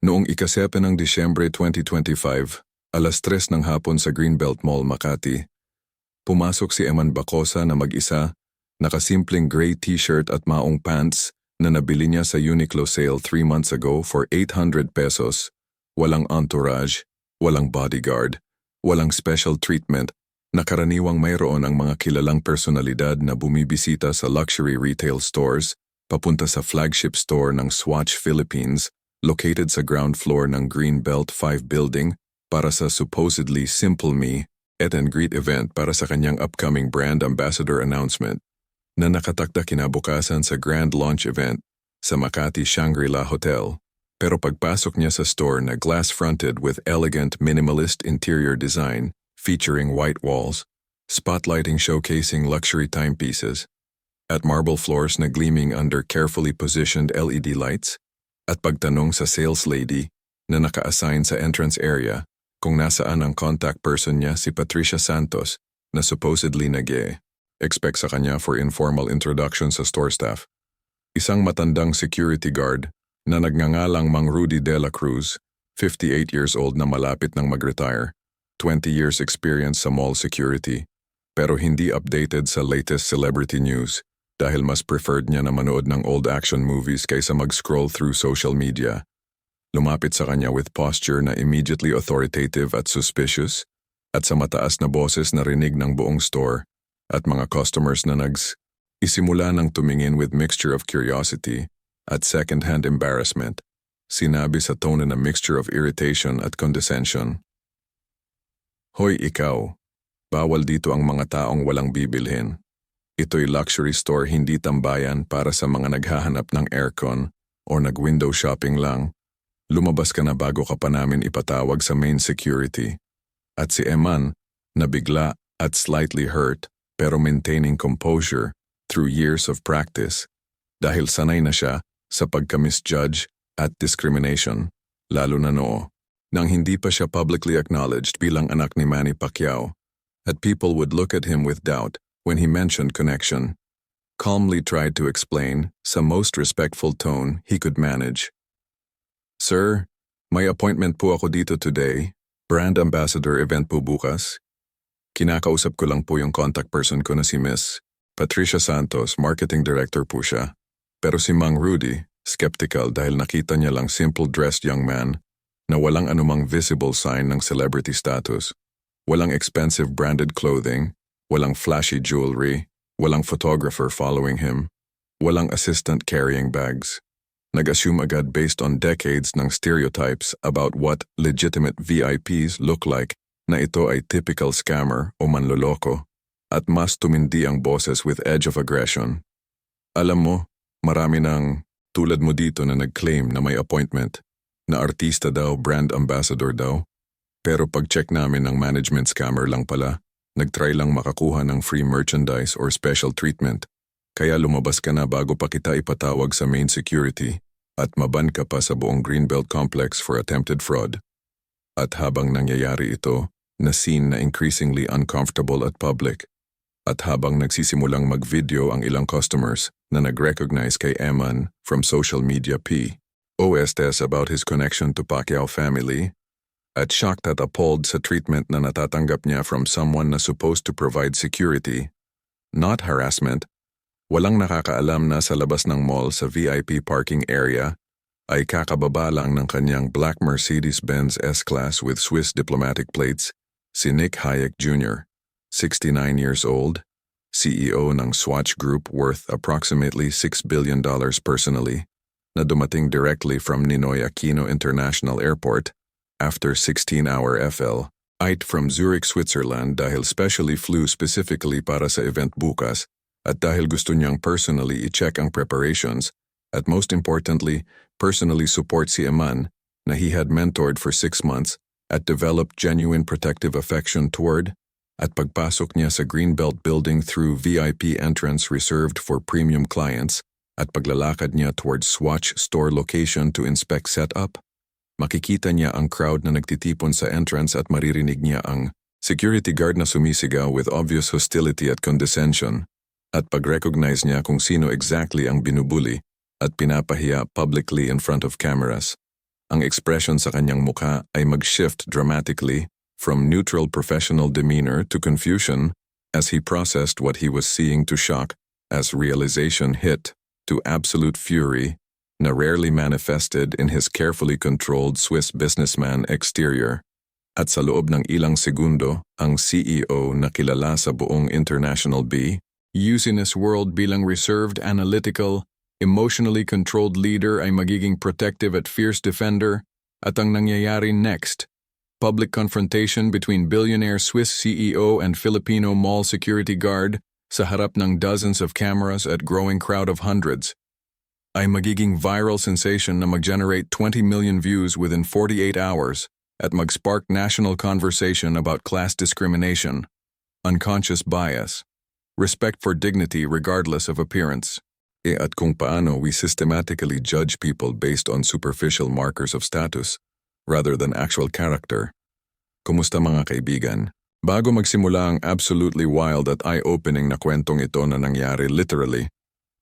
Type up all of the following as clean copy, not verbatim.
Noong ika-7 ng Disyembre 2025, alas 3 ng hapon sa Greenbelt Mall, Makati, pumasok si EMAN Bacosa na mag-isa, nakasimpleng gray t-shirt at maong pants na nabili niya sa Uniqlo sale 3 months ago for 800 pesos. Walang entourage, walang bodyguard, walang special treatment na karaniwang mayroon ang mga kilalang personalidad na bumibisita sa luxury retail stores papunta sa flagship store ng SWATCH Philippines located sa ground floor ng Greenbelt 5 building para sa supposedly simple meet and greet event para sa kanyang upcoming brand ambassador announcement na nakatakda kinabukasan sa grand launch event sa Makati Shangri-La Hotel. Pero pagpasok niya sa store na glass-fronted with elegant minimalist interior design featuring white walls, spotlighting showcasing luxury timepieces, at marble floors na gleaming under carefully positioned LED lights, at pagtanong sa sales lady na naka-assign sa entrance area kung nasaan ang contact person niya si Patricia Santos na supposedly nag-expect sa kanya for informal introduction sa store staff. Isang matandang security guard na nagngangalang Mang Rudy de la Cruz, 58 years old na malapit nang mag-retire, 20 years experience sa mall security, pero hindi updated sa latest celebrity news dahil mas preferred niya na manood ng old action movies kaysa mag-scroll through social media. Lumapit sa kanya with posture na immediately authoritative at suspicious, at sa mataas na boses narinig ng buong store at mga customers na isimula ng tumingin with mixture of curiosity at second-hand embarrassment. Sinabi sa tone na mixture of irritation at condescension, "Hoy ikaw, bawal dito ang mga taong walang bibilhin. Ito'y luxury store, hindi tambayan para sa mga naghahanap ng aircon o nag-window shopping lang. Lumabas ka na bago ka pa namin ipatawag sa main security." At si EMAN, nabigla at slightly hurt pero maintaining composure through years of practice dahil sanay na siya sa pagka-misjudge at discrimination, lalo na nang hindi pa siya publicly acknowledged bilang anak ni Manny Pacquiao, at people would look at him with doubt when he mentioned connection. Calmly tried to explain, sa most respectful tone he could manage. "Sir, may appointment po ako dito today. Brand ambassador event po bukas. Kinakausap ko lang po yung contact person ko na si Miss Patricia Santos, marketing director po siya. Pero si Mang Rudy, skeptical dahil nakita niya lang simple-dressed young man na walang anumang visible sign ng celebrity status. Walang expensive branded clothing, walang flashy jewelry, walang photographer following him, walang assistant carrying bags. Nag-assume agad based on decades ng stereotypes about what legitimate VIPs look like na ito ay typical scammer o manloloko, at mas tumindi ang boses with edge of aggression. "Alam mo, marami ng tulad mo dito na nag-claim na may appointment, na artista daw, brand ambassador daw. Pero pag-check namin ng management scammer lang pala, nag-try lang makakuha ng free merchandise or special treatment. Kaya lumabas ka na bago pa kita ipatawag sa main security at maban ka pa sa buong Greenbelt complex for attempted fraud." At habang nangyayari ito, na scene na increasingly uncomfortable at public, at habang nagsisimulang mag-video ang ilang customers na nag-recognize kay EMAN from social media posts about his connection to Pacquiao family, at shocked at appalled sa treatment na natatanggap niya from someone na supposed to provide security, not harassment, walang nakakaalam na sa labas ng mall sa VIP parking area ay kakababa lang ng kanyang black Mercedes-Benz S-Class with Swiss diplomatic plates, si Nick Hayek Jr., 69 years old, CEO ng SWATCH Group worth approximately $6 billion personally, na dumating directly from Ninoy Aquino International Airport after 16-hour flight from Zurich, Switzerland dahil specially flew specifically para sa event bukas at dahil gusto niyang personally i-check ang preparations at most importantly, personally support si EMAN na he had mentored for 6 months at developed genuine protective affection toward, at pagpasok niya sa Greenbelt building through VIP entrance reserved for premium clients at paglalakad niya towards SWATCH store location to inspect setup, makikita niya ang crowd na nagtitipon sa entrance at maririnig niya ang security guard na sumisigaw with obvious hostility at condescension, at pag-recognize niya kung sino exactly ang binubuli at pinapahiya publicly in front of cameras. ang expression sa kanyang mukha ay mag-shift dramatically from neutral professional demeanor to confusion as he processed what he was seeing to shock as realization hit to absolute fury na rarely manifested in his carefully controlled Swiss businessman exterior. At sa loob ng ilang segundo, ang CEO na kilala sa buong international business world bilang reserved, analytical, emotionally controlled leader ay magiging protective at fierce defender. At ang nangyayari next, public confrontation between billionaire Swiss CEO and Filipino mall security guard sa harap ng dozens of cameras at growing crowd of hundreds, ay magiging viral sensation na mag-generate 20 million views within 48 hours at mag-spark national conversation about class discrimination, unconscious bias, respect for dignity regardless of appearance. At kung paano we systematically judge people based on superficial markers of status rather than actual character. Kumusta mga kaibigan? Bago magsimula ang absolutely wild at eye-opening na kwentong ito na nangyari literally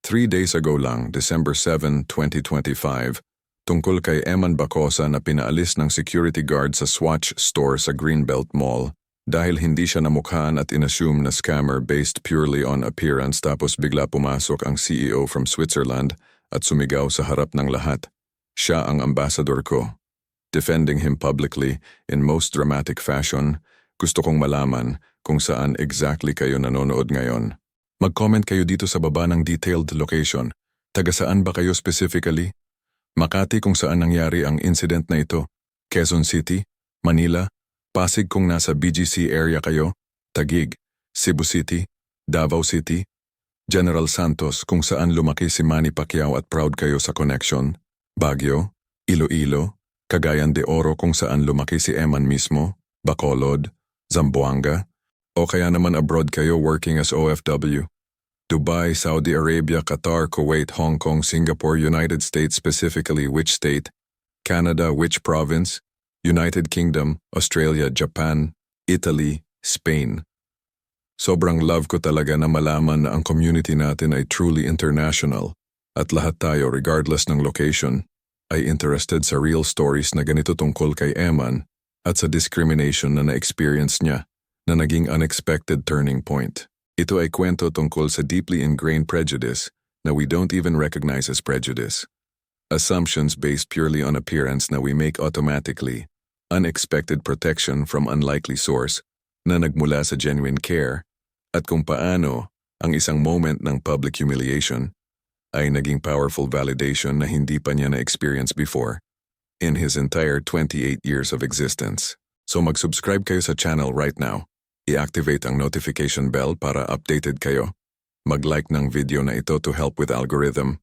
3 days ago lang, December 7, 2025, tungkol kay EMAN Bacosa na pinaalis ng security guard sa SWATCH store sa Greenbelt Mall dahil hindi siya namukhaan at inassume na scammer based purely on appearance, tapos bigla pumasok ang CEO from Switzerland at sumigaw sa harap ng lahat. Siya ang ambassador ko. Defending him publicly in most dramatic fashion. Gusto kong malaman kung saan exactly kayo nanonood ngayon. Mag-comment kayo dito sa baba ng detailed location. Taga saan ba kayo specifically? Makati kung saan nangyari ang incident na ito, Quezon City, Manila, Pasig kung nasa BGC area kayo, Taguig, Cebu City, Davao City, General Santos kung saan lumaki si Manny Pacquiao at proud kayo sa connection, Baguio, Iloilo, Cagayan de Oro kung saan lumaki si Eman mismo, Bacolod, Zamboanga, o kaya naman abroad kayo working as OFW. Dubai, Saudi Arabia, Qatar, Kuwait, Hong Kong, Singapore, United States, specifically which state, Canada, which province, United Kingdom, Australia, Japan, Italy, Spain. Sobrang love ko talaga na malaman na ang community natin ay truly international at lahat tayo regardless ng location ay interested sa real stories na ganito tungkol kay Eman at sa discrimination na na-experience niya na naging unexpected turning point. Ito ay kwento tungkol sa deeply ingrained prejudice na we don't even recognize as prejudice. Assumptions based purely on appearance na we make automatically. Unexpected protection from unlikely source na nagmula sa genuine care. At kung paano ang isang moment ng public humiliation ay naging powerful validation na hindi pa niya na-experience before in his entire 28 years of existence. So mag-subscribe kayo sa channel right now. I-activate ang notification bell para updated kayo. Mag-like ng video na ito to help with algorithm.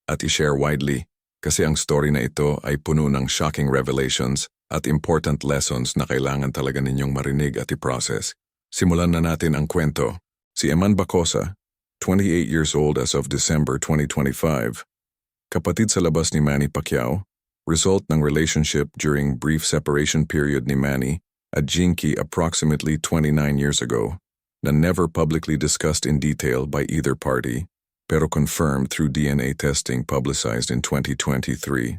At i-share widely kasi ang story na ito ay puno ng shocking revelations at important lessons na kailangan talaga ninyong marinig at i-process. Simulan na natin ang kwento. Si EMAN Bacosa, 28 years old as of December 2025. Kapatid sa labas ni Manny Pacquiao, result ng relationship during brief separation period ni Manny at Jinky approximately 29 years ago, na never publicly discussed in detail by either party, pero confirmed through DNA testing publicized in 2023,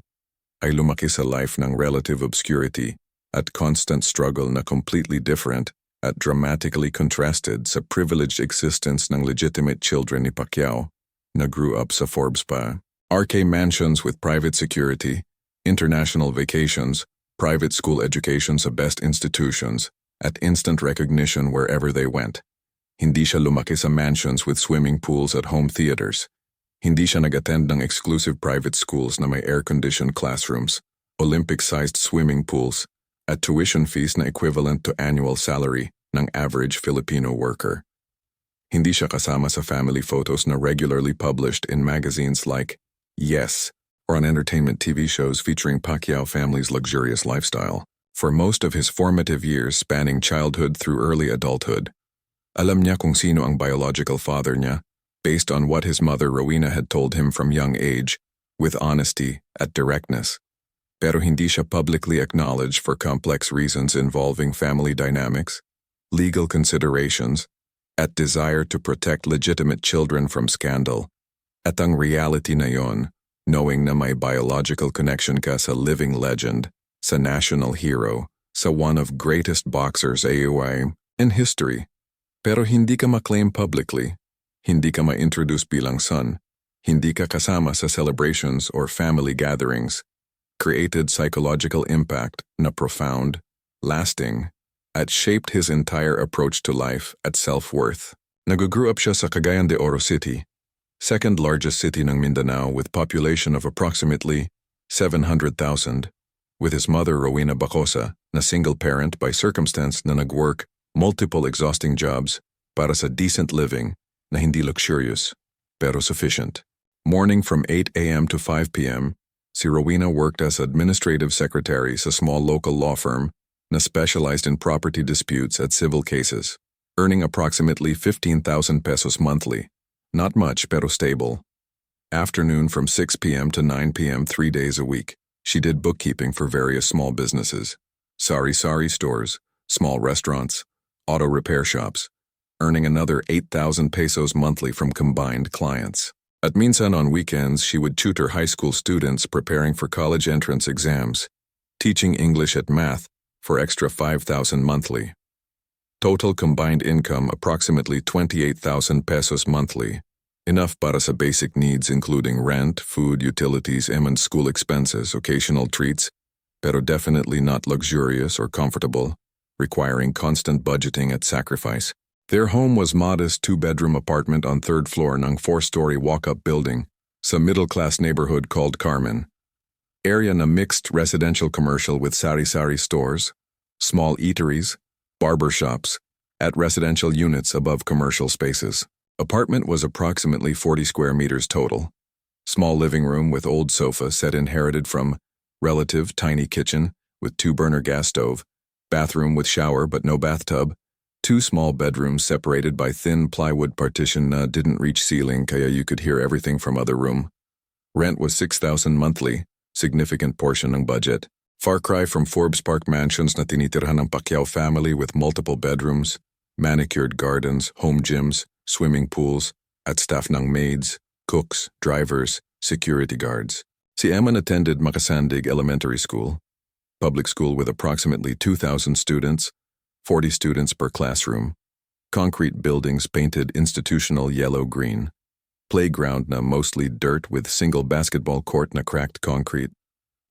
ay lumaki sa life ng relative obscurity at constant struggle na completely different at dramatically contrasted sa privileged existence ng legitimate children ni Pacquiao na grew up sa Forbes pa. RK mansions with private security, international vacations, private school education sa best institutions, at instant recognition wherever they went. Hindi siya lumaki sa mansions with swimming pools at home theaters. Hindi siya nag-attend ng exclusive private schools na may air-conditioned classrooms, Olympic-sized swimming pools, at tuition fees na equivalent to annual salary ng average Filipino worker. Hindi siya kasama sa family photos na regularly published in magazines like Yes, or on entertainment TV shows featuring Pacquiao family's luxurious lifestyle. For most of his formative years spanning childhood through early adulthood, alam niya kung sino ang biological father niya, based on what his mother Rowena had told him from young age, with honesty at directness. Pero hindi siya publicly acknowledged for complex reasons involving family dynamics, legal considerations, at desire to protect legitimate children from scandal. At ang reality na yon, knowing na may biological connection ka sa living legend, sa national hero, sa one of greatest boxers AOI in history. Pero hindi ka ma-claim publicly, hindi ka ma-introduce bilang son, hindi ka kasama sa celebrations or family gatherings, created psychological impact na profound, lasting, at shaped his entire approach to life at self-worth. Nag-grew up siya sa Cagayan de Oro City, second largest city ng Mindanao with population of approximately 700,000, with his mother Rowena Bacosa, na single parent by circumstance na nag-work multiple exhausting jobs para sa decent living na hindi luxurious, pero sufficient. Morning from 8 a.m. to 5 p.m., si Rowena worked as administrative secretary sa small local law firm na specialized in property disputes at civil cases, earning approximately 15,000 pesos monthly. Not much, pero stable. Afternoon from 6 p.m. to 9 p.m. 3 days a week, she did bookkeeping for various small businesses, sari-sari stores, small restaurants, auto repair shops, earning another 8,000 pesos monthly from combined clients. At minsan on weekends, she would tutor high school students preparing for college entrance exams, teaching English at math for extra 5,000 monthly. Total combined income approximately 28,000 pesos monthly, enough para sa basic needs including rent, food, utilities, and school expenses, occasional treats, pero definitely not luxurious or comfortable, requiring constant budgeting at sacrifice. Their home was modest two-bedroom apartment on third floor ng 4-story walk-up building sa middle-class neighborhood called Carmen. Area na mixed residential commercial with sari-sari stores, small eateries, barber shops, at residential units above commercial spaces. Apartment was approximately 40 square meters total. Small living room with old sofa set inherited from relative tiny kitchen with 2-burner gas stove, bathroom with shower but no bathtub, 2 small bedrooms separated by thin plywood partition na didn't reach ceiling kaya you could hear everything from other room. Rent was 6,000 monthly, significant portion ng budget. Far cry from Forbes Park mansions na tinitirhan ng Pacquiao family with multiple bedrooms, manicured gardens, home gyms, swimming pools, at staff ng maids, cooks, drivers, security guards. Si EMAN attended Makasandig Elementary School, public school with approximately 2,000 students, 40 students per classroom, concrete buildings painted institutional yellow-green, playground na mostly dirt with single basketball court na cracked concrete,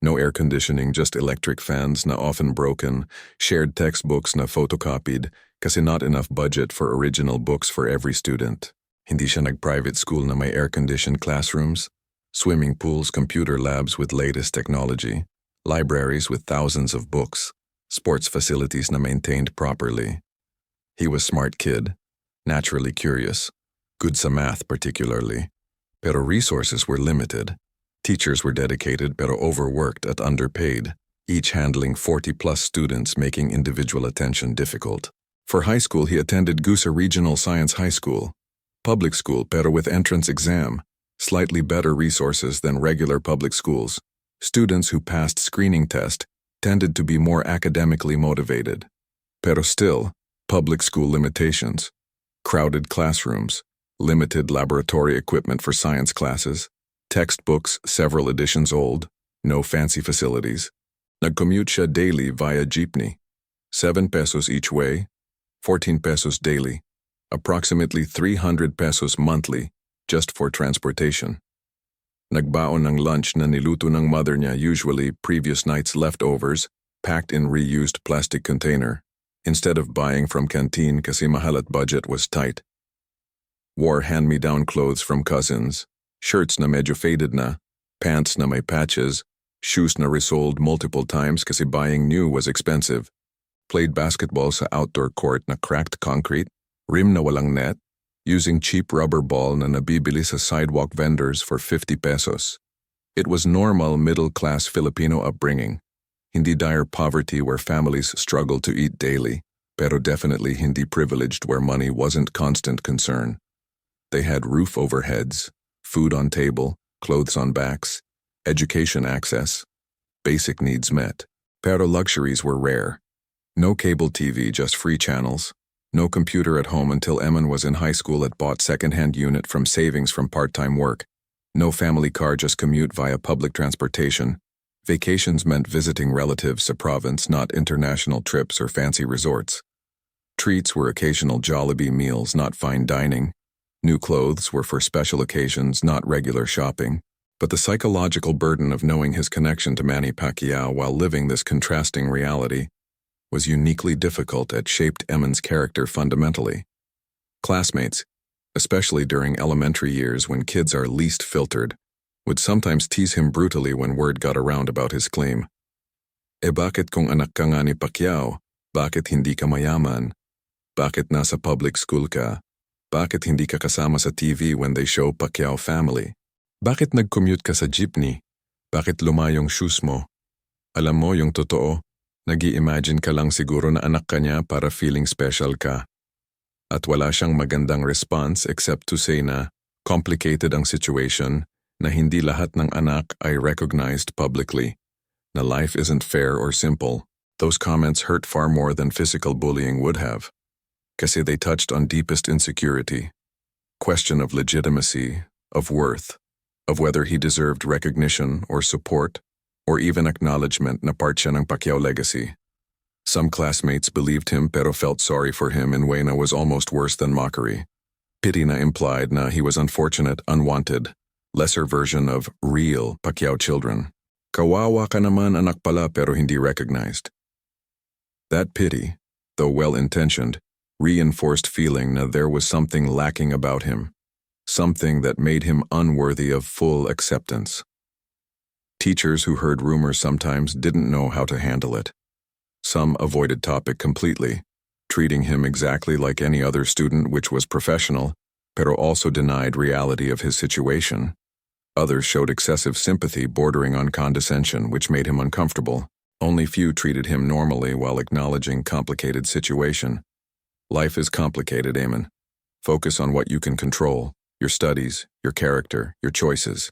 no air conditioning, just electric fans na often broken, shared textbooks na photocopied kasi not enough budget for original books for every student. Hindi siya nag-private school na may air-conditioned classrooms, swimming pools, computer labs with latest technology, libraries with thousands of books, sports facilities na maintained properly. He was smart kid, naturally curious, good sa math particularly, pero resources were limited. Teachers were dedicated pero overworked at underpaid, each handling 40-plus students making individual attention difficult. For high school, he attended Gusa Regional Science High School, public school pero with entrance exam, slightly better resources than regular public schools. Students who passed screening test tended to be more academically motivated. Pero still, public school limitations, crowded classrooms, limited laboratory equipment for science classes, textbooks several editions old, no fancy facilities. Nag-commute siya daily via jeepney. 7 pesos each way, 14 pesos daily, approximately 300 pesos monthly just for transportation. Nagbaon ng lunch na niluto ng mother niya, usually previous night's leftovers, packed in reused plastic container, instead of buying from canteen kasi mahal at budget was tight. Wore hand-me-down clothes from cousins, shirts na medyo faded na, pants na may patches, shoes na resold multiple times kasi buying new was expensive. Played basketball sa outdoor court na cracked concrete, rim na walang net, using cheap rubber ball na nabibili sa sidewalk vendors for 50 pesos. It was normal middle-class Filipino upbringing. Hindi dire poverty where families struggled to eat daily, pero definitely hindi privileged where money wasn't constant concern. They had roof over heads, food on table, clothes on backs, education access, basic needs met. Pero luxuries were rare. No cable TV, just free channels. No computer at home until EMAN was in high school at bought second-hand unit from savings from part-time work. No family car, just commute via public transportation. Vacations meant visiting relatives to province, not international trips or fancy resorts. Treats were occasional Jollibee meals, not fine dining. New clothes were for special occasions, not regular shopping. But the psychological burden of knowing his connection to Manny Pacquiao while living this contrasting reality was uniquely difficult and shaped EMAN's character fundamentally. Classmates, especially during elementary years when kids are least filtered, would sometimes tease him brutally when word got around about his claim. Bakit kung anak ka nga ni Pacquiao? Bakit hindi ka mayaman? Bakit nasa public school ka? Bakit hindi ka kasama sa TV when they show Pacquiao family? Bakit nag-commute ka sa jeepney? Bakit luma yung shoes mo? Alam mo yung totoo, nag-i-imagine ka lang siguro na anak ka niya para feeling special ka. At wala siyang magandang response except to say na complicated ang situation, na hindi lahat ng anak ay recognized publicly, na life isn't fair or simple. Those comments hurt far more than physical bullying would have, kasi they touched on deepest insecurity, question of legitimacy, of worth, of whether he deserved recognition or support, or even acknowledgement na part siya ng Pacquiao legacy. Some classmates believed him pero felt sorry for him in a way na was almost worse than mockery. Pity na implied na he was unfortunate, unwanted, lesser version of real Pacquiao children. Kawawa ka naman anak pala pero hindi recognized. That pity, though well-intentioned, reinforced feeling that there was something lacking about him, something that made him unworthy of full acceptance. Teachers who heard rumors sometimes didn't know how to handle it. Some avoided topic completely, treating him exactly like any other student, which was professional, pero also denied reality of his situation. Others showed excessive sympathy bordering on condescension, which made him uncomfortable. Only few treated him normally while acknowledging complicated situation. Life is complicated, EMAN. Focus on what you can control, your studies, your character, your choices.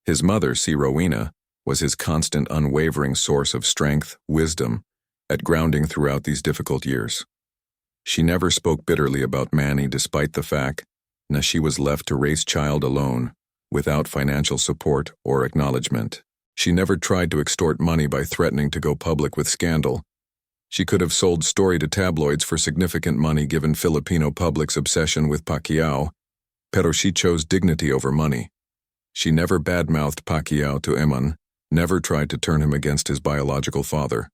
His mother, si Rowena, was his constant, unwavering source of strength, wisdom, at grounding throughout these difficult years. She never spoke bitterly about Manny despite the fact that she was left to raise child alone, without financial support or acknowledgement. She never tried to extort money by threatening to go public with scandal. She could have sold story to tabloids for significant money given Filipino public's obsession with Pacquiao, pero she chose dignity over money. She never badmouthed Pacquiao to EMAN, never tried to turn him against his biological father.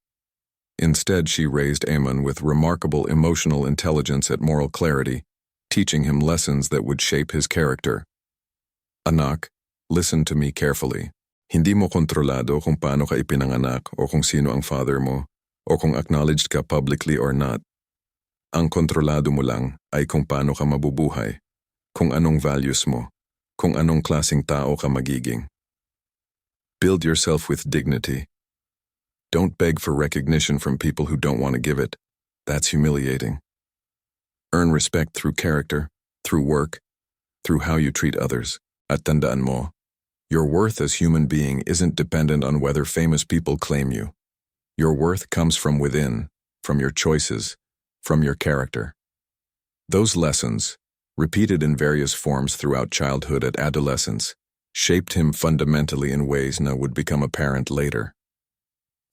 Instead, she raised EMAN with remarkable emotional intelligence and moral clarity, teaching him lessons that would shape his character. Anak, listen to me carefully. Hindi mo kontrolado kung paano ka ipinanganak o kung sino ang father mo, o kung acknowledged ka publicly or not. Ang kontrolado mo lang ay kung paano ka mabubuhay, kung anong values mo, kung anong klaseng tao ka magiging. Build yourself with dignity. Don't beg for recognition from people who don't want to give it. That's humiliating. Earn respect through character, through work, through how you treat others. At tandaan mo, your worth as human being isn't dependent on whether famous people claim you. Your worth comes from within, from your choices, from your character. Those lessons, repeated in various forms throughout childhood and adolescence, shaped him fundamentally in ways that would become apparent later.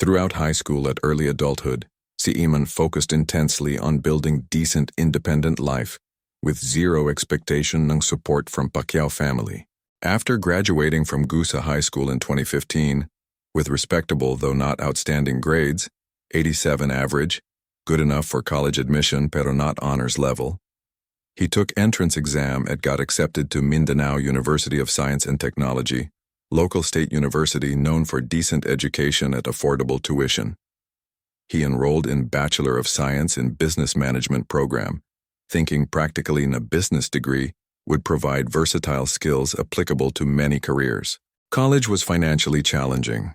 Throughout high school and early adulthood, si EMAN focused intensely on building decent, independent life, with zero expectation ng support from Pacquiao family. After graduating from Gusa High School in 2015, with respectable though not outstanding grades, 87 average, good enough for college admission pero not honors level, he took entrance exam and got accepted to Mindanao University of Science and Technology, local state university known for decent education at affordable tuition. He enrolled in Bachelor of Science in Business Management program, thinking practically in a business degree would provide versatile skills applicable to many careers. College was financially challenging.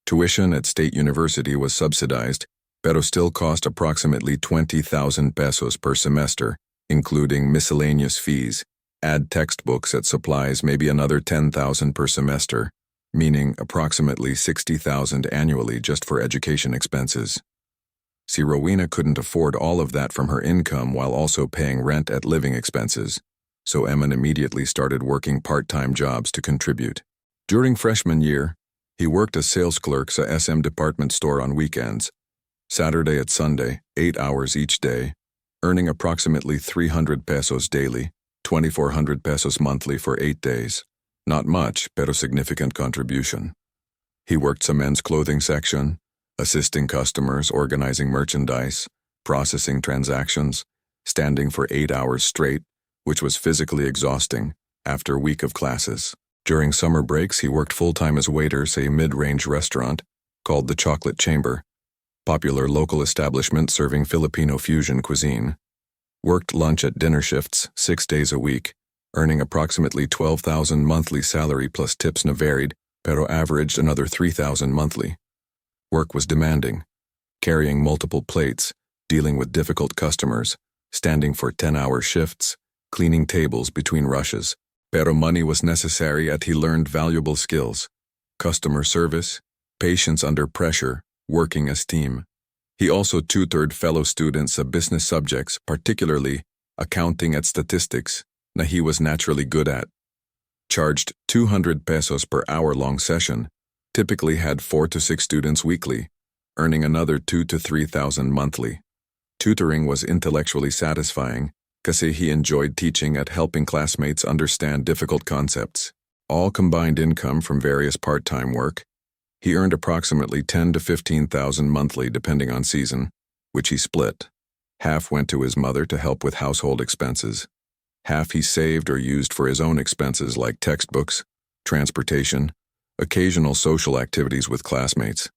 Tuition at State University was subsidized, pero still cost approximately 20,000 pesos per semester, including miscellaneous fees, add textbooks at supplies, maybe another 10,000 per semester, meaning approximately 60,000 annually just for education expenses. Si Rowena couldn't afford all of that from her income while also paying rent at living expenses. so EMAN immediately started working part-time jobs to contribute. During freshman year, he worked as sales clerk sa SM department store on weekends, Saturday at Sunday, 8 hours each day, earning approximately 300 pesos daily, 2,400 pesos monthly for 8 days. Not much, pero significant contribution. He worked sa men's clothing section, assisting customers, organizing merchandise, processing transactions, standing for 8 hours straight, which was physically exhausting after a week of classes. During summer breaks, he worked full-time as waiter at a mid-range restaurant called the Chocolate Chamber, popular local establishment serving Filipino fusion cuisine. Worked lunch at dinner shifts 6 days a week, earning approximately 12,000 monthly salary plus tips na varied, pero averaged another 3,000 monthly. Work was demanding, carrying multiple plates, dealing with difficult customers, standing for 10-hour shifts, cleaning tables between rushes. Pero money was necessary as he learned valuable skills: customer service, patience under pressure, working as team. He also tutored fellow students of business subjects, particularly accounting and statistics, na he was naturally good at. Charged 200 pesos per hour-long session, typically had 4 to 6 students weekly, earning another 2,000 to 3,000 monthly. Tutoring was intellectually satisfying, kasi he enjoyed teaching at helping classmates understand difficult concepts. All combined income from various part-time work, he earned approximately 10,000 to 15,000 monthly depending on season, which he split. Half went to his mother to help with household expenses. Half he saved or used for his own expenses like textbooks, transportation, occasional social activities with classmates.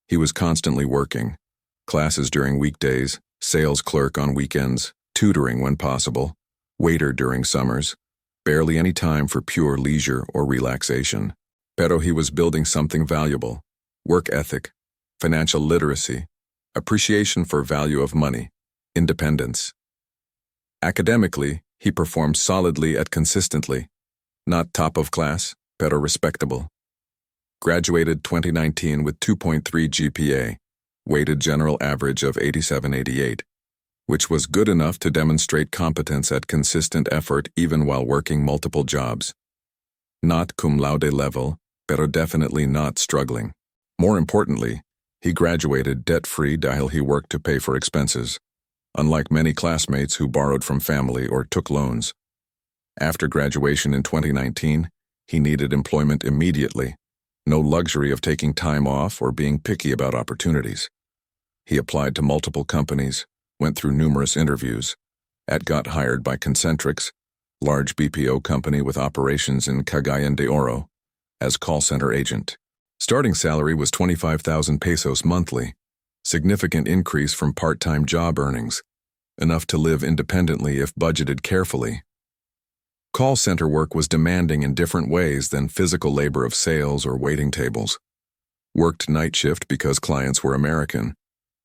He was constantly working, classes during weekdays, sales clerk on weekends, tutoring when possible, waiter during summers, barely any time for pure leisure or relaxation. Pero he was building something valuable: work ethic, financial literacy, appreciation for value of money, independence. Academically, he performed solidly and consistently. Not top of class, pero respectable. Graduated 2019 with 2.3 GPA, weighted general average of 87-88. Which was good enough to demonstrate competence at consistent effort even while working multiple jobs. Not cum laude level, pero definitely not struggling. More importantly, he graduated debt-free dahil he worked to pay for expenses, unlike many classmates who borrowed from family or took loans. After graduation in 2019, he needed employment immediately, no luxury of taking time off or being picky about opportunities. He applied to multiple companies, went through numerous interviews, and got hired by Concentrix, large BPO company with operations in Cagayan de Oro, as call center agent. Starting salary was 25,000 pesos monthly, significant increase from part-time job earnings, enough to live independently if budgeted carefully. Call center work was demanding in different ways than physical labor of sales or waiting tables. Worked night shift because clients were American,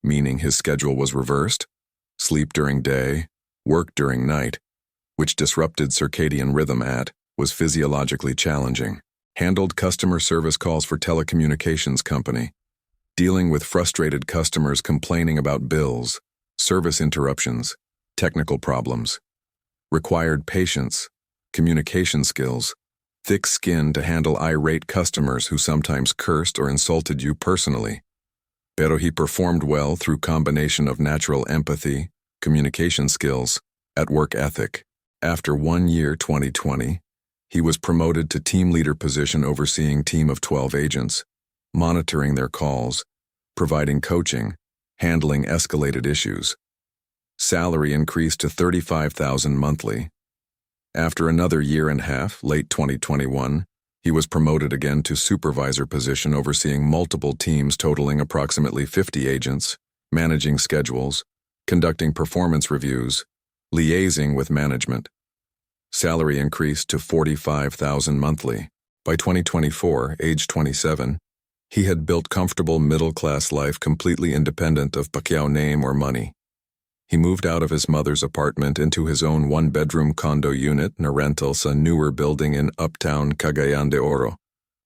meaning his schedule was reversed. Sleep during day, work during night, which disrupted circadian rhythm was physiologically challenging. Handled customer service calls for telecommunications company, dealing with frustrated customers complaining about bills, service interruptions, technical problems. Required patience, communication skills, thick skin to handle irate customers who sometimes cursed or insulted you personally. Pero he performed well through combination of natural empathy, communication skills, and work ethic. After 1 year 2020, he was promoted to team leader position overseeing team of 12 agents, monitoring their calls, providing coaching, handling escalated issues. Salary increased to 35,000 monthly. After another year and a half, late 2021, he was promoted again to supervisor position overseeing multiple teams totaling approximately 50 agents, managing schedules, conducting performance reviews, liaising with management. Salary increased to 45,000 monthly. By 2024, age 27, he had built comfortable middle-class life completely independent of Pacquiao name or money. He moved out of his mother's apartment into his own one-bedroom condo unit na rental sa newer building in uptown Cagayan de Oro.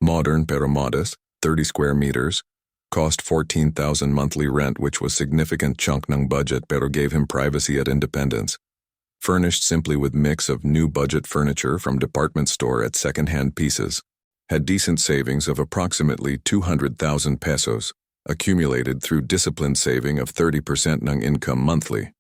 Modern pero modest, 30 square meters, cost 14,000 monthly rent which was significant chunk ng budget pero gave him privacy and independence. furnished simply with mix of new budget furniture from department store at second-hand pieces, had decent savings of approximately 200,000 pesos, accumulated through disciplined saving of 30% ng income monthly.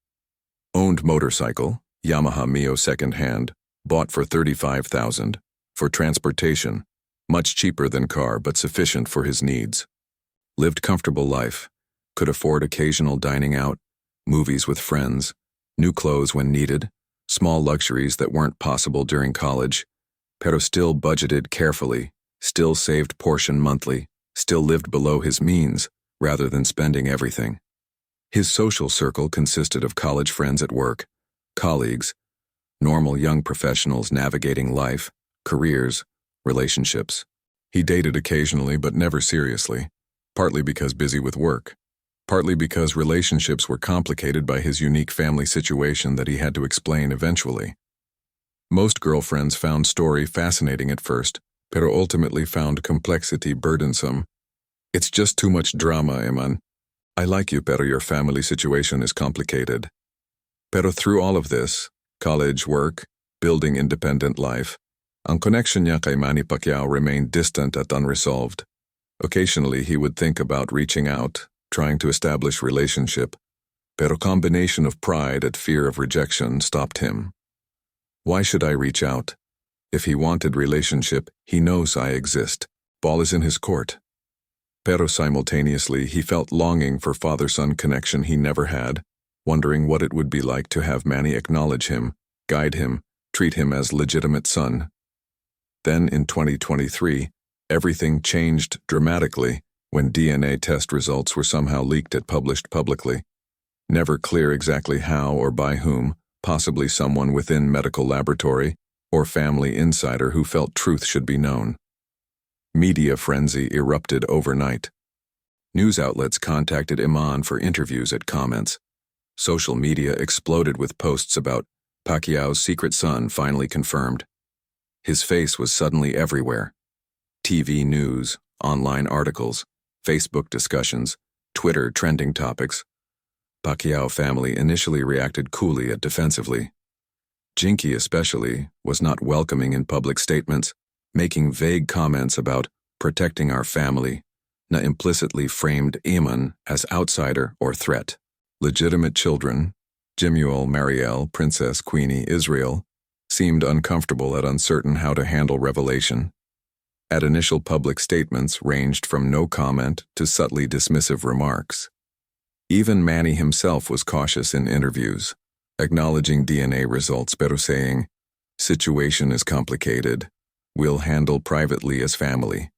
Owned motorcycle, Yamaha Mio second-hand, bought for 35,000, for transportation, much cheaper than car but sufficient for his needs. Lived comfortable life, could afford occasional dining out, movies with friends, new clothes when needed, small luxuries that weren't possible during college, pero still budgeted carefully, still saved portion monthly, still lived below his means, rather than spending everything. His social circle consisted of college friends at work, colleagues, normal young professionals navigating life, careers, relationships. He dated occasionally but never seriously, partly because busy with work, partly because relationships were complicated by his unique family situation that he had to explain eventually. Most girlfriends found story fascinating at first, pero ultimately found complexity burdensome. It's just too much drama, Eman. I like you, pero your family situation is complicated. Pero through all of this, college, work, building independent life, ang connection niya kay Manny Pacquiao remained distant at unresolved. Occasionally he would think about reaching out, trying to establish relationship, pero combination of pride and fear of rejection stopped him. Why should I reach out? If he wanted relationship, he knows I exist. Ball is in his court. Pero simultaneously, he felt longing for father-son connection he never had, wondering what it would be like to have Manny acknowledge him, guide him, treat him as legitimate son. Then in 2023, everything changed dramatically when DNA test results were somehow leaked and published publicly. Never clear exactly how or by whom, possibly someone within medical laboratory or family insider who felt truth should be known. Media frenzy erupted overnight. News outlets contacted Eman for interviews and comments. Social media exploded with posts about Pacquiao's secret son finally confirmed. His face was suddenly everywhere. TV news, online articles, Facebook discussions, Twitter trending topics. Pacquiao family initially reacted coolly yet defensively. Jinky especially was not welcoming in public statements, making vague comments about protecting our family, na implicitly framed Eman as outsider or threat. Legitimate children, Jimuel, Marielle, Princess Queenie, Israel, seemed uncomfortable and uncertain how to handle revelation. At initial public statements ranged from no comment to subtly dismissive remarks. Even Manny himself was cautious in interviews, acknowledging DNA results pero saying, "Situation is complicated. We'll handle privately as family,"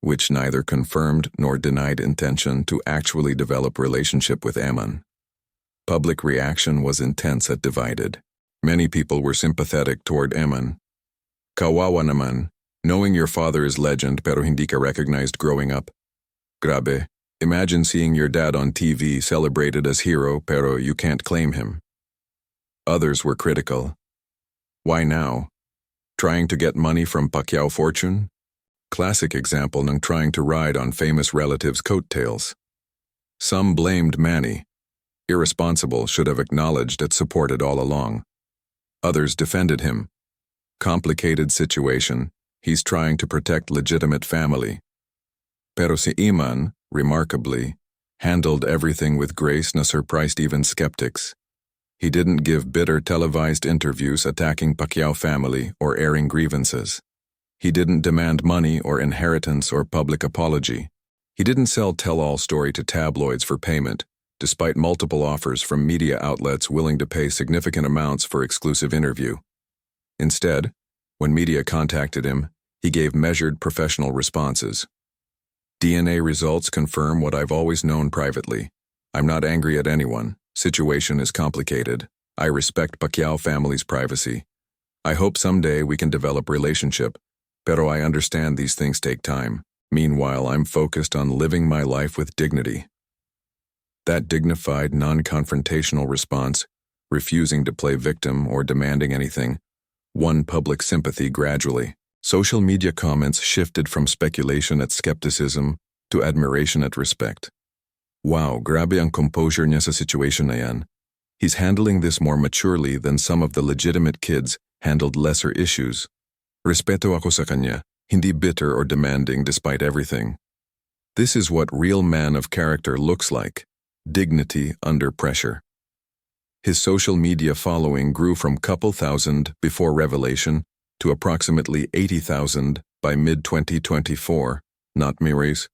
which neither confirmed nor denied intention to actually develop relationship with Eman. Public reaction was intense and divided. Many people were sympathetic toward Eman. Kawawa naman, knowing your father is legend pero hindi ka recognized growing up. Grabe, imagine seeing your dad on TV celebrated as hero pero you can't claim him. Others were critical. Why now? Trying to get money from Pacquiao fortune? Classic example ng trying to ride on famous relatives' coattails. Some blamed Manny. Irresponsible, should have acknowledged and supported all along. Others defended him. Complicated situation, he's trying to protect legitimate family. Pero si Eman, remarkably, handled everything with grace na surprised even skeptics. He didn't give bitter televised interviews attacking Pacquiao family or airing grievances. He didn't demand money or inheritance or public apology. He didn't sell tell-all story to tabloids for payment, despite multiple offers from media outlets willing to pay significant amounts for exclusive interview. Instead, when media contacted him, he gave measured professional responses. DNA results confirm what I've always known privately. I'm not angry at anyone. Situation is complicated. I respect Pacquiao family's privacy. I hope someday we can develop relationship, pero I understand these things take time. Meanwhile, I'm focused on living my life with dignity. That dignified, non-confrontational response, refusing to play victim or demanding anything, won public sympathy gradually. Social media comments shifted from speculation at skepticism to admiration at respect. Wow, grabe ang composure niya sa situation na yan. He's handling this more maturely than some of the legitimate kids handled lesser issues. Respeto ako sa kanya, hindi bitter or demanding despite everything. This is what real man of character looks like, dignity under pressure. His social media following grew from couple thousand before revelation to approximately 80,000 by mid-2024, not Miris.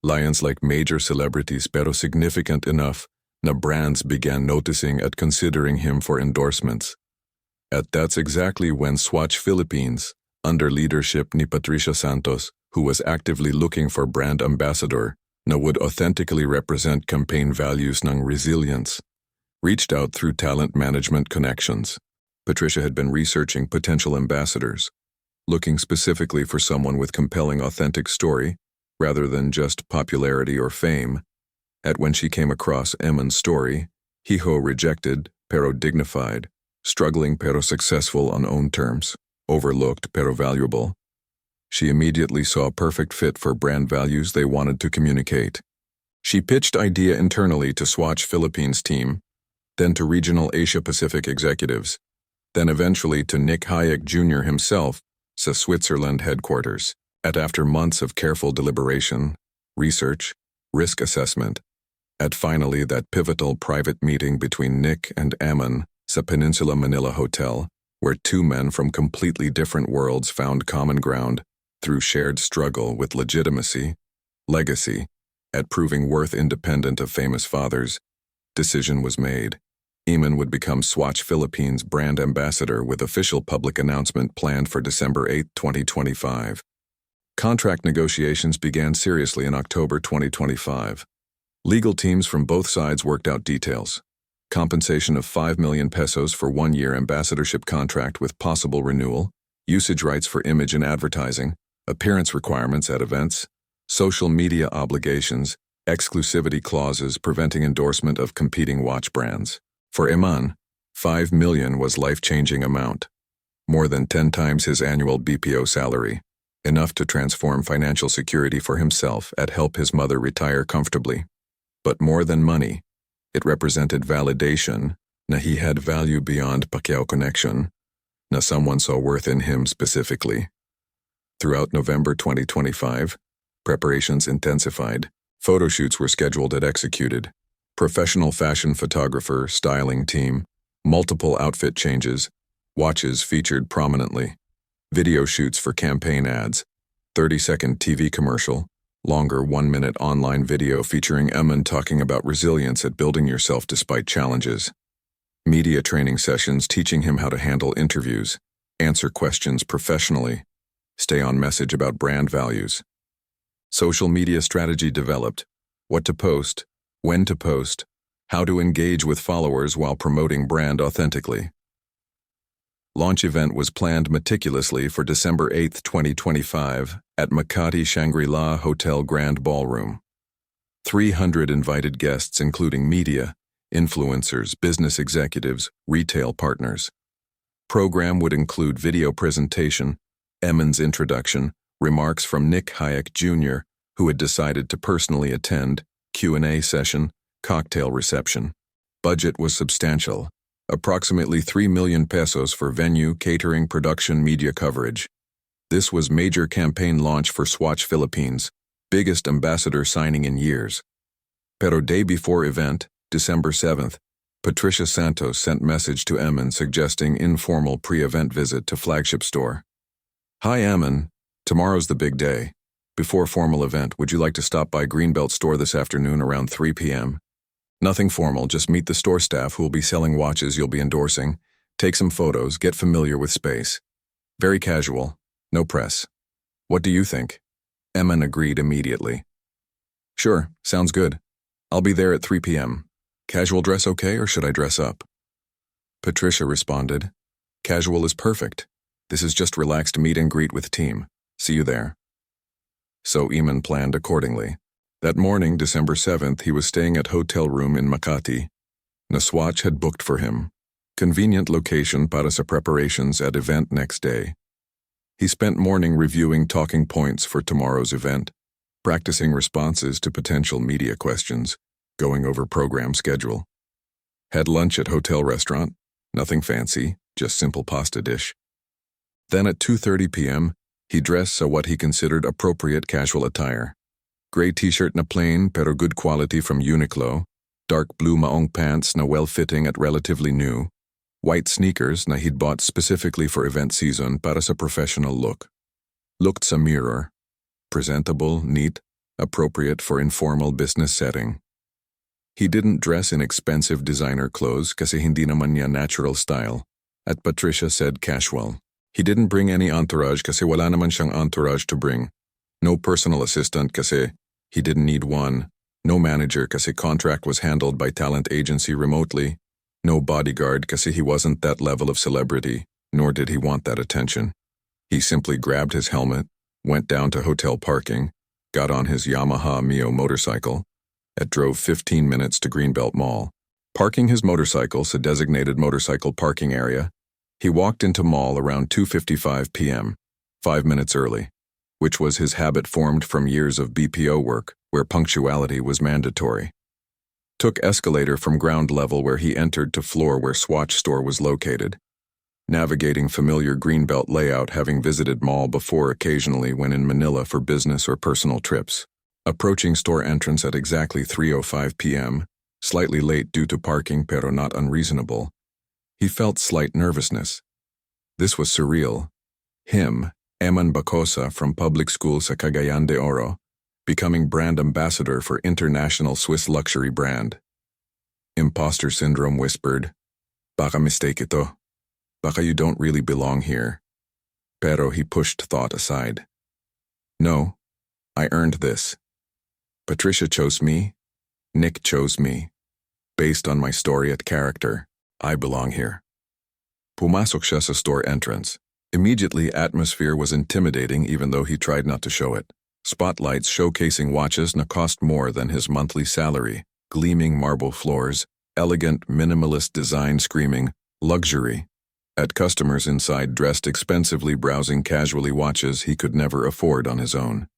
Lions like major celebrities pero significant enough na brands began noticing at considering him for endorsements. That's exactly when SWATCH Philippines, under leadership ni Patricia Santos, who was actively looking for brand ambassador na would authentically represent campaign values ng resilience, reached out through talent management connections. Patricia had been researching potential ambassadors, looking specifically for someone with compelling authentic story rather than just popularity or fame. When she came across EMAN's story, hijo rejected pero dignified, struggling pero successful on own terms, overlooked pero valuable. She immediately saw a perfect fit for brand values they wanted to communicate. She pitched idea internally to SWATCH Philippines team, then to regional Asia-Pacific executives, then eventually to NAHIYA Jr. himself sa Switzerland headquarters. After months of careful deliberation, research, risk assessment, finally that pivotal private meeting between Nick and EMAN sa Peninsula Manila Hotel, where two men from completely different worlds found common ground through shared struggle with legitimacy, legacy, proving worth independent of famous fathers, decision was made. EMAN would become SWATCH Philippines brand ambassador with official public announcement planned for December 8, 2025. Contract negotiations began seriously in October 2025. Legal teams from both sides worked out details. Compensation of 5 million pesos for 1-year ambassadorship contract with possible renewal, usage rights for image and advertising, appearance requirements at events, social media obligations, exclusivity clauses preventing endorsement of competing watch brands. For EMAN, 5 million was life-changing amount, more than 10 times his annual BPO salary, enough to transform financial security for himself and help his mother retire comfortably. But more than money, it represented validation na he had value beyond Pacquiao connection, na someone saw worth in him specifically. Throughout November 2025, preparations intensified, photo shoots were scheduled and executed, professional fashion photographer, styling team, multiple outfit changes, watches featured prominently, video shoots for campaign ads, 30-second TV commercial, longer 1-minute online video featuring EMAN talking about resilience at building yourself despite challenges, media training sessions teaching him how to handle interviews, answer questions professionally, stay on message about brand values. Social media strategy developed, what to post, when to post, how to engage with followers while promoting brand authentically. Launch event was planned meticulously for December 8, 2025 at Makati Shangri-La Hotel Grand Ballroom. 300 invited guests including media, influencers, business executives, retail partners. Program would include video presentation, EMAN's introduction, remarks from NAHIYA Jr., who had decided to personally attend, Q&A session, cocktail reception. Budget was substantial. Approximately 3 million pesos for venue, catering, production, media coverage. This was major campaign launch for SWATCH Philippines, biggest ambassador signing in years. Pero day before event, December 7th, Patricia Santos sent message to EMAN suggesting informal pre-event visit to flagship store. Hi EMAN, tomorrow's the big day. Before formal event, would you like to stop by Greenbelt store this afternoon around 3 p.m.? Nothing formal, just meet the store staff who will be selling watches you'll be endorsing, take some photos, get familiar with space. Very casual, no press. What do you think? EMAN agreed immediately. Sure, sounds good. I'll be there at 3 p.m. Casual dress okay or should I dress up? Patricia responded, Casual is perfect. This is just relaxed meet and greet with team. See you there. So EMAN planned accordingly. That morning, December 7th, he was staying at hotel room in Makati. SWATCH had booked for him. Convenient location para sa preparations at event next day. He spent morning reviewing talking points for tomorrow's event, practicing responses to potential media questions, going over program schedule. Had lunch at hotel restaurant. Nothing fancy, just simple pasta dish. Then at 2:30 p.m., he dressed so what he considered appropriate casual attire. Gray t-shirt na plain pero good quality from Uniqlo, dark blue maong pants na well-fitting at relatively new, white sneakers na he'd bought specifically for event season para sa professional look. Looked sa mirror. Presentable, neat, appropriate for informal business setting. He didn't dress in expensive designer clothes kasi hindi naman niya natural style. At Patricia said casual. He didn't bring any entourage kasi wala naman siyang entourage to bring. No personal assistant kasi he didn't need one. No manager kasi contract was handled by talent agency remotely. No bodyguard kasi he wasn't that level of celebrity, nor did he want that attention. He simply grabbed his helmet, went down to hotel parking, got on his Yamaha Mio motorcycle, and drove 15 minutes to Greenbelt Mall. Parking his motorcycle sa designated motorcycle parking area, he walked into mall around 2:55 p.m., 5 minutes early, which was his habit formed from years of BPO work, where punctuality was mandatory. Took escalator from ground level where he entered to floor where Swatch store was located, navigating familiar Greenbelt layout having visited mall before occasionally when in Manila for business or personal trips. Approaching store entrance at exactly 3:05 p.m., slightly late due to parking pero not unreasonable, he felt slight nervousness. This was surreal. Him, EMAN Bacosa from public school sa Cagayan de Oro, becoming brand ambassador for international Swiss luxury brand. Imposter syndrome whispered, "Baka mistake ito. Baka you don't really belong here." Pero he pushed thought aside. "No, I earned this. Patricia chose me. Nick chose me. Based on my story at character, I belong here." Pumasok siya sa store entrance. Immediately, atmosphere was intimidating even though he tried not to show it. Spotlights showcasing watches na cost more than his monthly salary, gleaming marble floors, elegant minimalist design screaming, luxury. At customers inside dressed expensively browsing casually watches he could never afford on his own.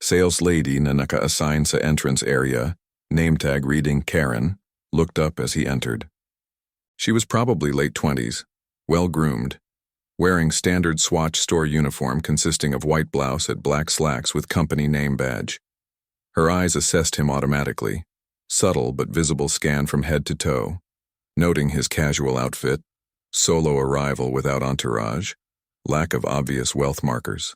Sales lady na naka-assign sa entrance area, name tag reading Karen, looked up as he entered. She was probably late 20s, well-groomed, wearing standard Swatch store uniform consisting of white blouse and black slacks with company name badge. Her eyes assessed him automatically, subtle but visible scan from head to toe, noting his casual outfit, solo arrival without entourage, lack of obvious wealth markers.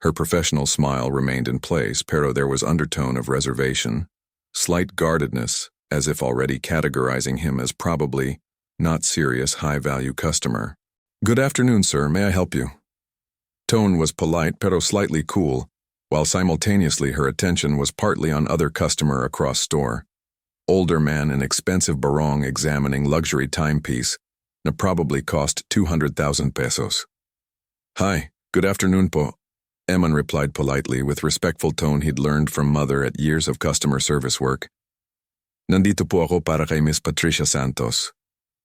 Her professional smile remained in place, pero there was undertone of reservation, slight guardedness, as if already categorizing him as probably not serious high-value customer. "Good afternoon, sir. May I help you?" Tone was polite pero slightly cool, while simultaneously her attention was partly on other customer across store. Older man in expensive barong examining luxury timepiece na probably cost 200,000 pesos. "Hi, good afternoon po," Eman replied politely with respectful tone he'd learned from mother at years of customer service work. "Nandito po ako para kay Miss Patricia Santos.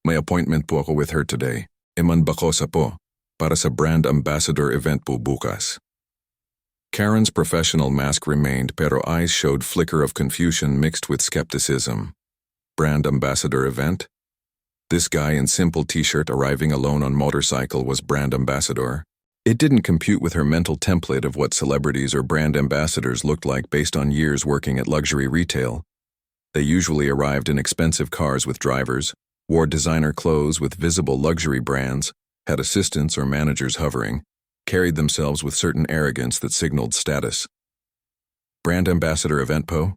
May appointment po ako with her today. EMAN Bacosa po, para sa brand ambassador event po bukas." Karen's professional mask remained pero eyes showed flicker of confusion mixed with skepticism. Brand ambassador event? This guy in simple t-shirt arriving alone on motorcycle was brand ambassador. It didn't compute with her mental template of what celebrities or brand ambassadors looked like based on years working at luxury retail. They usually arrived in expensive cars with drivers, wore designer clothes with visible luxury brands, had assistants or managers hovering, carried themselves with certain arrogance that signaled status. "Brand ambassador event po?"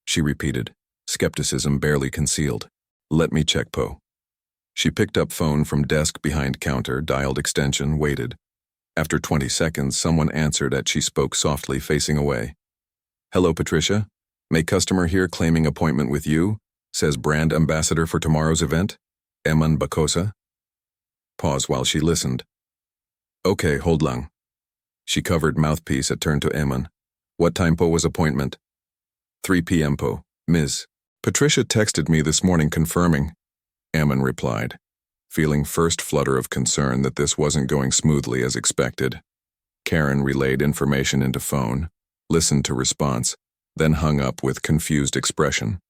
she repeated, skepticism barely concealed. "Let me check po." She picked up phone from desk behind counter, dialed extension, waited. After 20 seconds, someone answered as she spoke softly, facing away. "Hello, Patricia. May customer here claiming appointment with you, says brand ambassador for tomorrow's event, EMAN Bacosa." Pause while she listened. "Okay, hold lang." She covered mouthpiece and turned to Eman. "What time po was appointment?" 3 p.m. po, Ms. Patricia texted me this morning confirming. Eman replied, feeling first flutter of concern that this wasn't going smoothly as expected. Karen relayed information into phone, listened to response, then hung up with confused expression.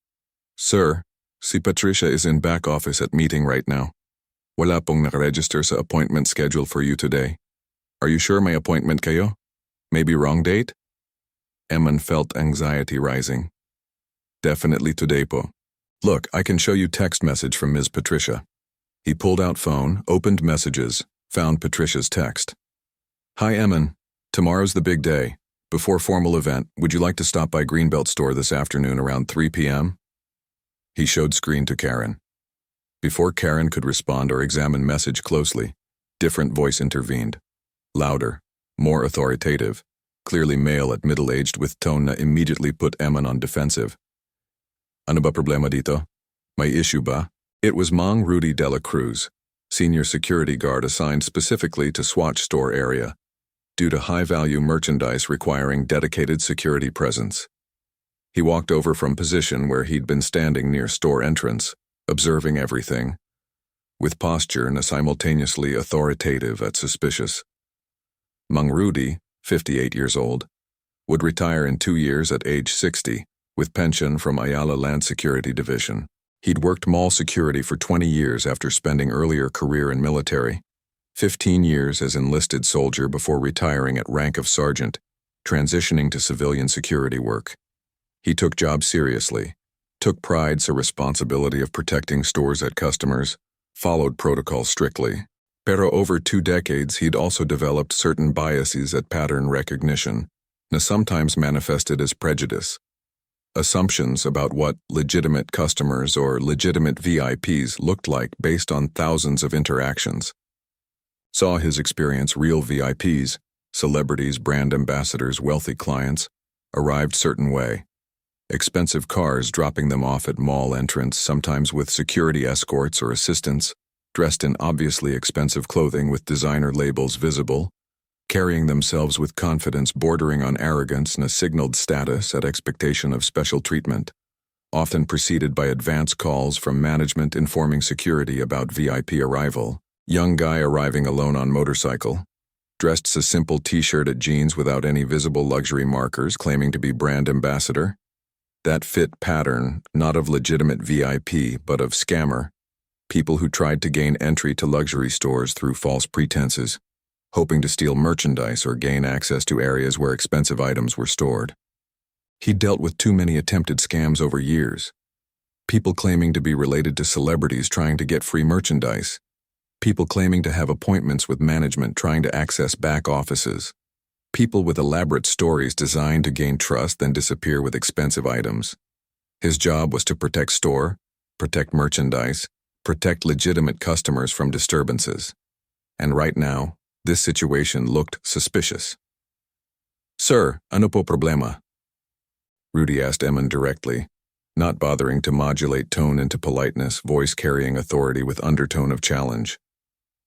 "Sir, Si Patricia is in back office at meeting right now. Wala pong nakaregister sa appointment schedule for you today. Are you sure may appointment kayo? Maybe wrong date? Eman felt anxiety rising. Definitely today po. Look, I can show you text message from Ms. Patricia. He pulled out phone, opened messages, found Patricia's text. Hi Eman, tomorrow's the big day. Before formal event, would you like to stop by Greenbelt store this afternoon around 3 p.m.? He showed screen to Karen. Before Karen could respond or examine message closely, different voice intervened. Louder, more authoritative, clearly male at middle-aged with tone na immediately put Eman on defensive. Ano ba problema dito? May issue ba? It was Mang Rudy de la Cruz, senior security guard assigned specifically to SWATCH store area, due to high-value merchandise requiring dedicated security presence. He walked over from position where he'd been standing near store entrance, observing everything, with posture na simultaneously authoritative and suspicious. Mang Rudy, 58 years old, would retire in 2 years at age 60, with pension from Ayala Land Security Division. He'd worked mall security for 20 years after spending earlier career in military, 15 years as enlisted soldier before retiring at rank of sergeant, transitioning to civilian security work. He took job seriously, took pride sa responsibility of protecting stores at customers, followed protocol strictly. Pero over 2 decades he'd also developed certain biases at pattern recognition, na sometimes manifested as prejudice. Assumptions about what legitimate customers or legitimate VIPs looked like based on thousands of interactions. Saw his experience real VIPs, celebrities, brand ambassadors, wealthy clients, arrived certain way. Expensive cars dropping them off at mall entrance, sometimes with security escorts or assistants, dressed in obviously expensive clothing with designer labels visible, carrying themselves with confidence bordering on arrogance and a signaled status at expectation of special treatment, often preceded by advance calls from management informing security about VIP arrival. Young guy arriving alone on motorcycle, dressed a simple t-shirt at jeans without any visible luxury markers, claiming to be brand ambassador. That fit pattern, not of legitimate VIP, but of scammer, people who tried to gain entry to luxury stores through false pretenses, hoping to steal merchandise or gain access to areas where expensive items were stored. He dealt with too many attempted scams over years. People claiming to be related to celebrities trying to get free merchandise. People claiming to have appointments with management trying to access back offices. People with elaborate stories designed to gain trust then disappear with expensive items. His job was to protect store, protect merchandise, protect legitimate customers from disturbances. And right now, this situation looked suspicious. Sir, ano po problema? Rudy asked Eman directly, not bothering to modulate tone into politeness, voice carrying authority with undertone of challenge.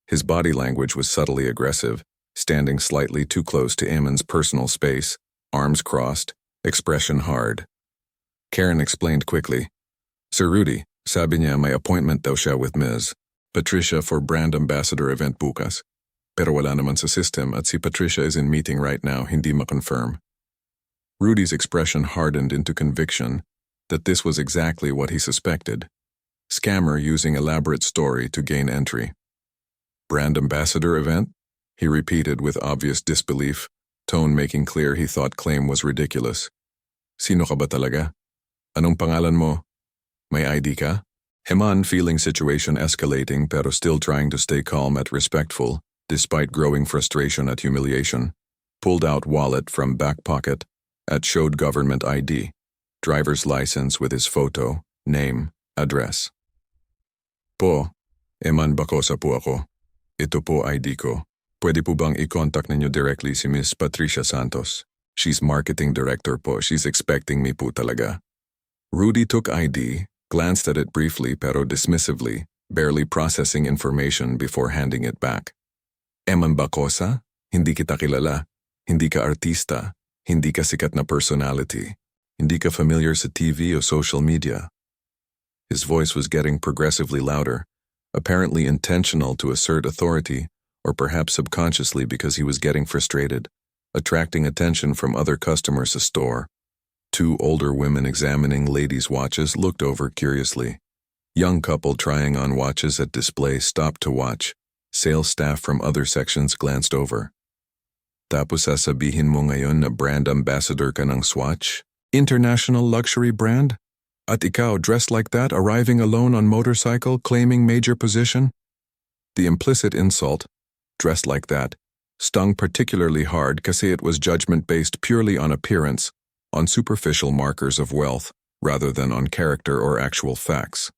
His body language was subtly aggressive, standing slightly too close to Eman's personal space, arms crossed, expression hard. Karen explained quickly, Sir Rudy, sabi niya may appointment daw siya with Ms. Patricia for brand ambassador event bukas. Pero wala naman sa system at si Patricia is in meeting right now, hindi ma-confirm. Rudy's expression hardened into conviction that this was exactly what he suspected. Scammer using elaborate story to gain entry. Brand ambassador event? He repeated with obvious disbelief, tone making clear he thought claim was ridiculous. Sino ka ba talaga? Anong pangalan mo? May ID ka? Eman, feeling situation escalating pero still trying to stay calm and respectful, despite growing frustration at humiliation, pulled out wallet from back pocket, showed government ID, driver's license with his photo, name, address. Po, EMAN Bacosa po ako. Ito po ID ko. Pwede po bang i-contact ninyo directly si Miss Patricia Santos? She's marketing director po. She's expecting me po talaga. Rudy took ID, glanced at it briefly pero dismissively, barely processing information before handing it back. EMAN Bacosa? Hindi kita kilala. Hindi ka artista. Hindi ka sikat na personality. Hindi ka familiar sa TV o social media. His voice was getting progressively louder, apparently intentional to assert authority, or perhaps subconsciously because he was getting frustrated, attracting attention from other customers at store. 2 older women examining ladies' watches looked over curiously. Young couple trying on watches at display stopped to watch. Sales staff from other sections glanced over. Tapos sasabihin mo ngayon na brand ambassador ka ng Swatch? International luxury brand? At ikaw dressed like that, arriving alone on motorcycle, claiming major position? The implicit insult, dressed like that, stung particularly hard kasi it was judgment based purely on appearance, on superficial markers of wealth, rather than on character or actual facts.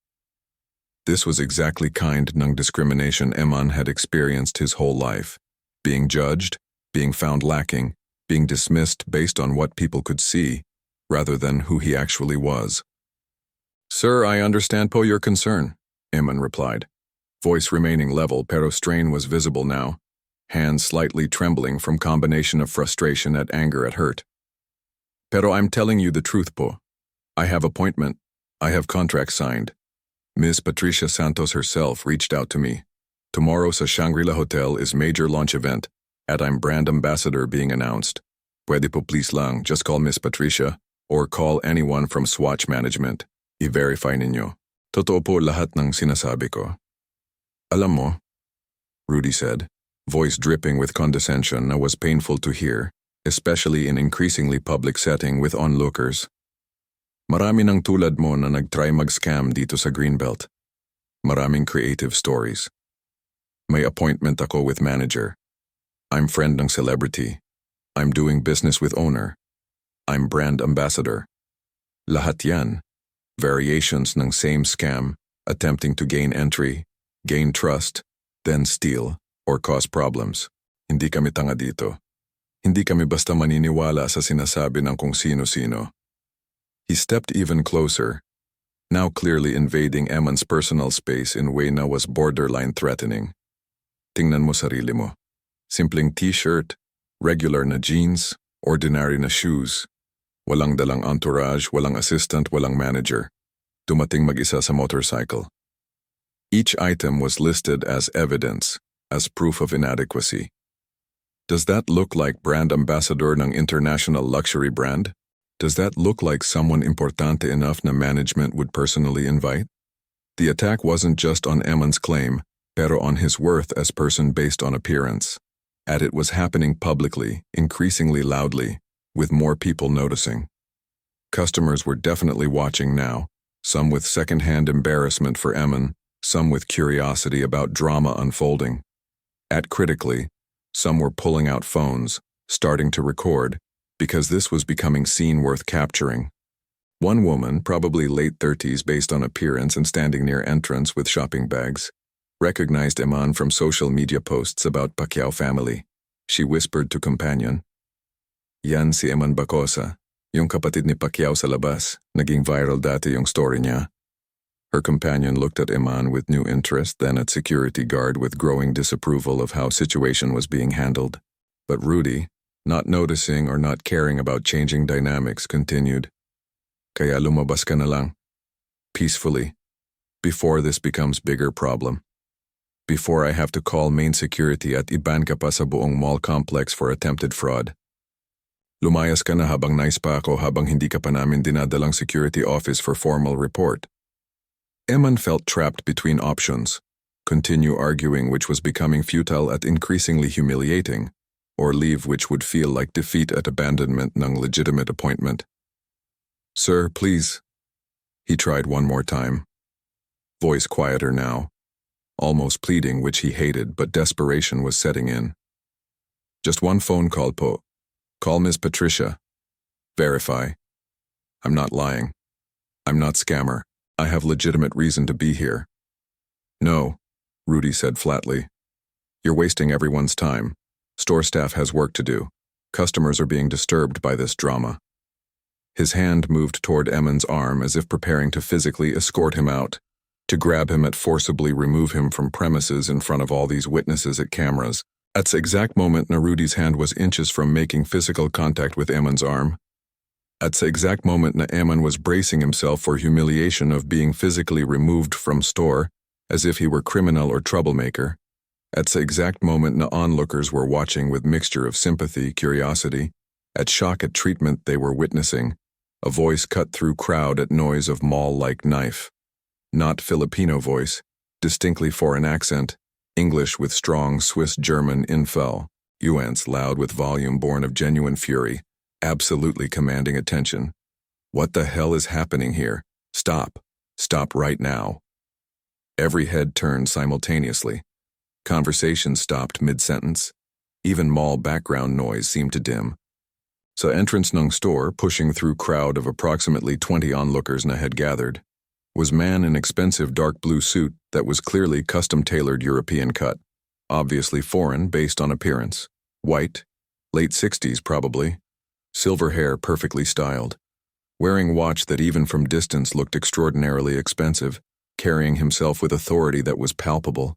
This was exactly kind ng discrimination Eman had experienced his whole life, being judged, being found lacking, being dismissed based on what people could see, rather than who he actually was. Sir, I understand po your concern, Eman replied, voice remaining level pero strain was visible now, hands slightly trembling from combination of frustration at anger at hurt. Pero I'm telling you the truth po. I have appointment. I have contract signed. Ms. Patricia Santos herself reached out to me. Tomorrow sa Shangri-La Hotel is major launch event, at I'm brand ambassador being announced. Pwede po please lang, just call Ms. Patricia, or call anyone from Swatch Management. I-verify ninyo. Totoo po lahat ng sinasabi ko. Alam mo, Rudy said, voice dripping with condescension that was painful to hear, especially in increasingly public setting with onlookers. Marami ng tulad mo na nag-try mag-scam dito sa Greenbelt. Maraming creative stories. May appointment ako with manager. I'm friend ng celebrity. I'm doing business with owner. I'm brand ambassador. Lahat yan. Variations ng same scam, attempting to gain entry, gain trust, then steal, or cause problems. Hindi kami tanga dito. Hindi kami basta maniniwala sa sinasabi ng kung sino-sino. He stepped even closer, now clearly invading Eman's personal space in way na was borderline threatening. Tingnan mo sarili mo. Simpleng t-shirt, regular na jeans, ordinary na shoes. Walang dalang entourage, walang assistant, walang manager. Dumating mag-isa sa motorcycle. Each item was listed as evidence, as proof of inadequacy. Does that look like brand ambassador ng international luxury brand? Does that look like someone importante enough na management would personally invite? The attack wasn't just on Eman's claim, pero on his worth as person based on appearance. And it was happening publicly, increasingly loudly, with more people noticing. Customers were definitely watching now, some with second-hand embarrassment for Eman, some with curiosity about drama unfolding. At critically, some were pulling out phones, starting to record, because this was becoming scene worth capturing. One woman, probably late 30s based on appearance and standing near entrance with shopping bags, recognized Eman from social media posts about Pacquiao family. She whispered to companion, "Yan si EMAN Bacosa, yung kapatid ni Pacquiao sa labas, naging viral dati yung story niya." Her companion looked at Eman with new interest, then at security guard with growing disapproval of how situation was being handled. But Rudy, not noticing or not caring about changing dynamics, continued, "Kaya lumabas ka na lang. Peacefully. Before this becomes bigger problem. Before I have to call main security at iban ka pa sa buong mall complex for attempted fraud. Lumayas ka na habang nice pa ako habang hindi ka pa namin dinadalang security office for formal report." Eman felt trapped between options. Continue arguing, which was becoming futile at increasingly humiliating, or leave, which would feel like defeat at abandonment ng legitimate appointment. "Sir, please." He tried one more time. Voice quieter now, almost pleading, which he hated, but desperation was setting in. "Just one phone call po. Call Ms. Patricia. Verify. I'm not lying. I'm not scammer. I have legitimate reason to be here." "No," Rudy said flatly. "You're wasting everyone's time. Store staff has work to do. Customers are being disturbed by this drama." His hand moved toward Eman's arm as if preparing to physically escort him out, to grab him and forcibly remove him from premises in front of all these witnesses at cameras. At the exact moment Rudy's hand was inches from making physical contact with Eman's arm. At the exact moment Eman was bracing himself for humiliation of being physically removed from store, as if he were criminal or troublemaker. At the exact moment onlookers were watching with mixture of sympathy, curiosity, at shock at treatment they were witnessing, a voice cut through crowd at noise of mall-like knife. not Filipino voice, distinctly foreign accent, English with strong Swiss-German infel, nuance loud with volume born of genuine fury, absolutely commanding attention. What the hell is happening here? Stop. Stop right now. Every head turned simultaneously. Conversation stopped mid-sentence. Even mall background noise seemed to dim. Sa entrance ng store, pushing through crowd of approximately 20 onlookers na had gathered, was man in expensive dark blue suit that was clearly custom-tailored European cut, obviously foreign based on appearance. White, late 60s probably, silver hair perfectly styled, wearing watch that even from distance looked extraordinarily expensive, carrying himself with authority that was palpable,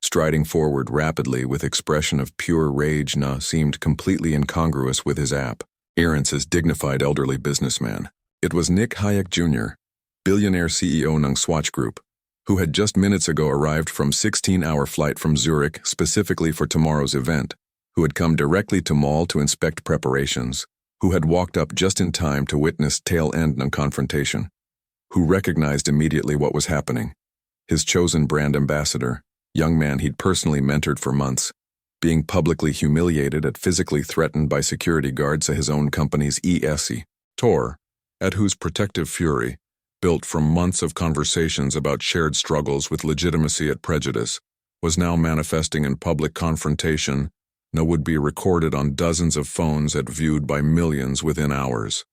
striding forward rapidly with expression of pure rage na seemed completely incongruous with his appearance's dignified elderly businessman. It was Nick Hayek Jr., billionaire CEO ng SWATCH Group, who had just minutes ago arrived from 16-hour flight from Zurich specifically for tomorrow's event, who had come directly to mall to inspect preparations, who had walked up just in time to witness tail end ng confrontation, who recognized immediately what was happening. His chosen brand ambassador, young man he'd personally mentored for months, being publicly humiliated and physically threatened by security guards at his own company's ESE, Tor, at whose protective fury, built from months of conversations about shared struggles with legitimacy at prejudice, was now manifesting in public confrontation, and would be recorded on dozens of phones and viewed by millions within hours.